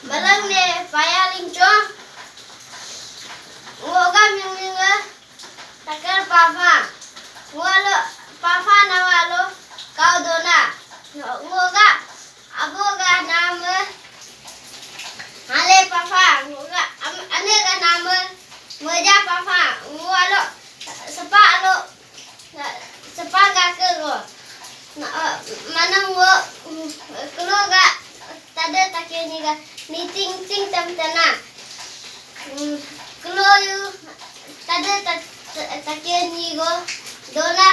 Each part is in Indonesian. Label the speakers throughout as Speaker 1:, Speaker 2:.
Speaker 1: Malang ne payaling chong ngoga minga takar papa ngalo papa na walo kau dona ngoga aboga nama ale papa ngoga ane ga nama meja papa ngalo sepa ga ke go mana ngo keluarga tada takeni ga ni ting ting tam tana keloyu tada takeni go dona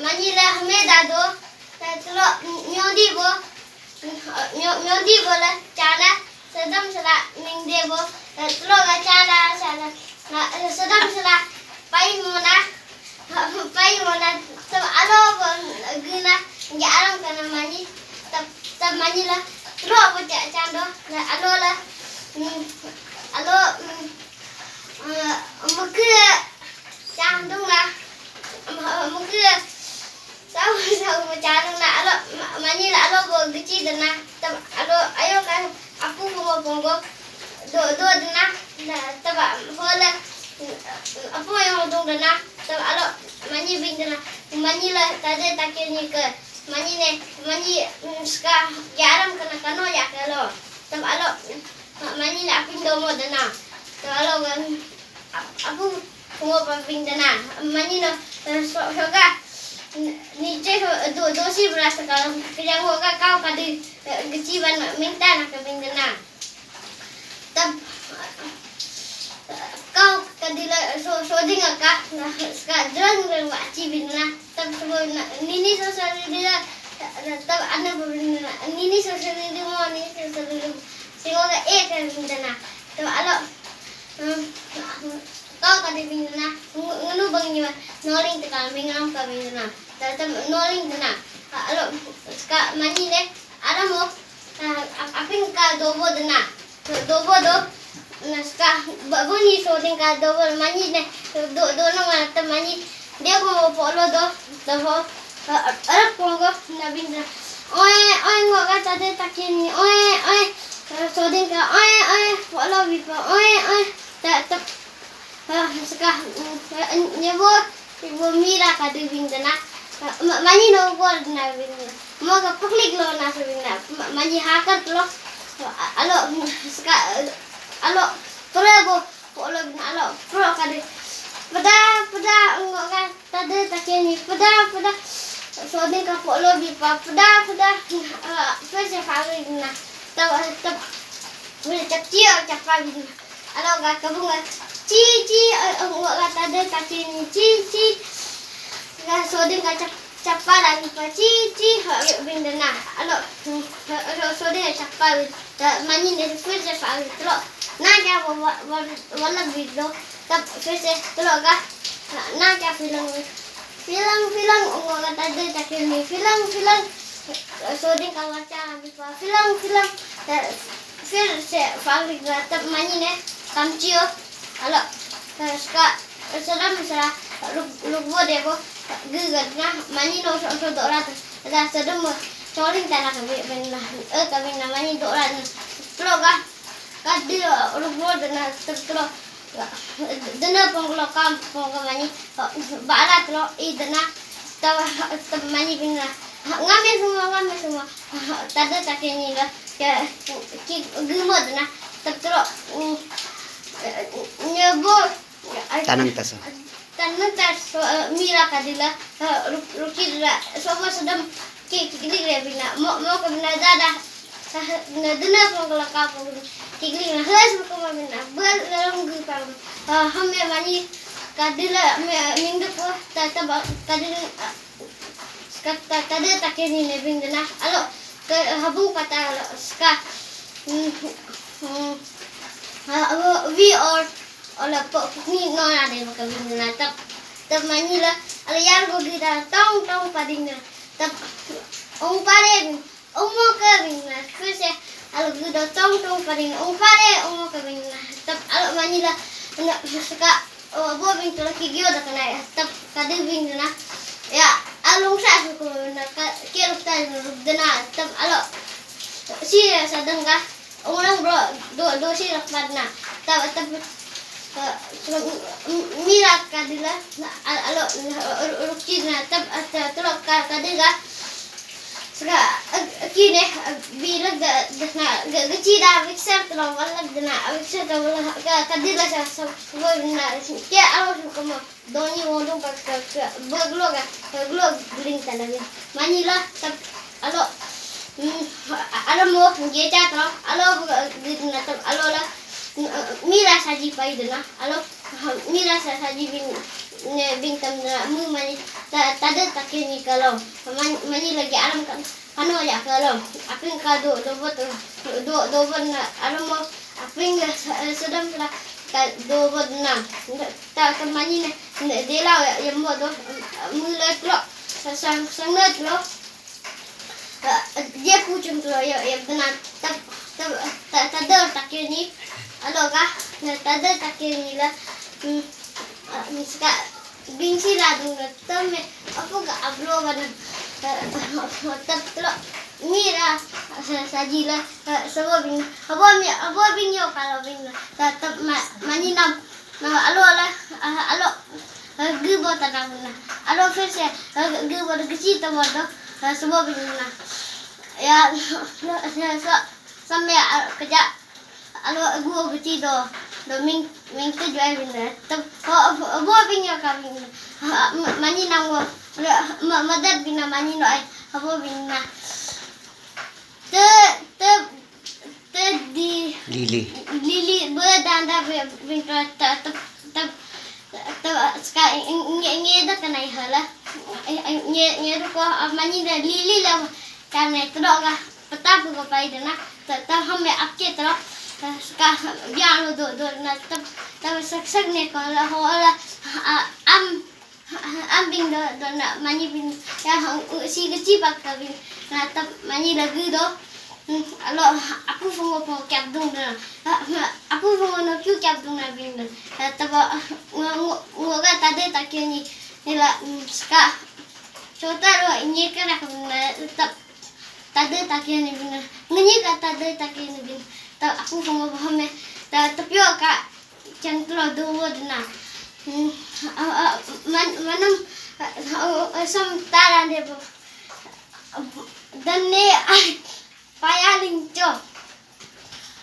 Speaker 1: manila hameda do telo nyodi bo la chala sedam sala mingde bo telo ga chala sedam sala pai mona tab alo bo gina ya aram kana mani tab manila telo bo chando alo la alo mukhe chandung la mukhe sau chandung la alo manila alo bo gichi dana tab alo ayo ka aku mo pongo do dana tab hola apa yang dong dana tab alo mani bing dana manila tade takeni ke mani ska yaram kana kano ya kalo tab alo mani la ping do mo dana tab alo aku mo ping dana mani no soga ni che do si beras kalau kaya ngo ka kau kadi gijiban minta na ping dana tab kau kadila so dinga ka ska dran ngal wa cibin na tab nini so dila tab ana nini so dila mo ni so dila singoga kan bindana tab alo kau kadi bindana ngunu bang ni noling tekal mingam ka bindana tab noling dana alo ska mani ne ada mo aping ka dobo dana dobo do naska babuni so din ka do mani ne do no ma ta mani de ko polo do ho ara pongo na binda oe ngo ga ta de takini oe so din ka oe polo bi pa oe ta ska nebo ibu mira ka de binda na mani no bol na binda mo ka paklik lo na so binda mani hakar lo alo ska alo prego polo bin alo pro kade pada ngoga tade takeni pada so de ka polo bi pa pada fese fari na tab wile chapcio chapa bin alo ga kabunga ci ngoga tade takeni ci ga so de ka chapa lagi pa ci bin dana alo so de chapa mani ne fese fari tro naga wala video tab fese teloga naga film ngoga tade takeni film soding kawaca bipa film fese fali tab mani ne kamcio alo ska sedam sera lugbo debo gugat na mani no so dorat da sedem choling tanah kami namanya dorat teloga kadil lugbo dana terkelo dana ponglo kam mani barat lo idana tab mani bina ngame semua tada takeni la ki gumo dana tab tro nyebo
Speaker 2: tanang taso
Speaker 1: mira kadila rukidra sobo sedam ki digre bina mo ka bina dada dana ponglo kam kikli na has ko mamina bal larong gupang hamme mani kadila mingdu ko tata kada takeni ne bindana alo habu kata ska vi or ola ni no na de ka bindana tab mani la ala yar go gita tong pading na tab ong pare mo ka bindana kuse alo gudo tong paring pare ka bindana tab alo mani la ska bo bing to ki gyo da kana tab kadu bindana ya alung sa ko na kero ta dana tab alo si sa danga orang bro do sila padna tab mira kadila alo rukina tab tulok kadila saka kine bilag na gachida mixer tulok walag na mixer tulok kadila sa boy na kaya alo como doni wodong pag glog bling talaga manila tab alo alam mo gecha to alo alo la mira saji pai dena alo mira saji bing tam na mu mani tada takini kalau mani lagi alam kan ano ya kalau apin ka do bot na alam mo apin sedang sudah ka do bot na ta mani na dela ya mo do mu le tlo sang lo dia pucung tuh ya benar tada takir ni alo kah tada takir ni lah miska bingsi lah dong teme aku gak ablo badan tab mira sajilah semua bing abo bing yo kalau bing tab maninam alo alo gubo tanam na alo versi gubo geci tamodo semua bing na ya sampai kerja alo gua beti do ming tu jual bina tab bo bingnya kami mani nang madad bina mani no ai abo bina te di lili berdanda bingka tab sekarang ngeda kanai hala ngeda ko mani da lili la karena itu doa petap ko pai dana tab hame apke tro ska biang do na tab sak ne ko la hola ambing do na mani bin ya si geci pak bin na tab mani lagi do alo aku fongo kap dung na aku fongo no kyu kap dung na bin tab ngoga tade takyani nila ska chota ro ini kana tab tada takyani bin ngani ka tada takyani bin tab aku fongo bahame tapi ka cantro do wodna manam sam taran de dan ne payaling cho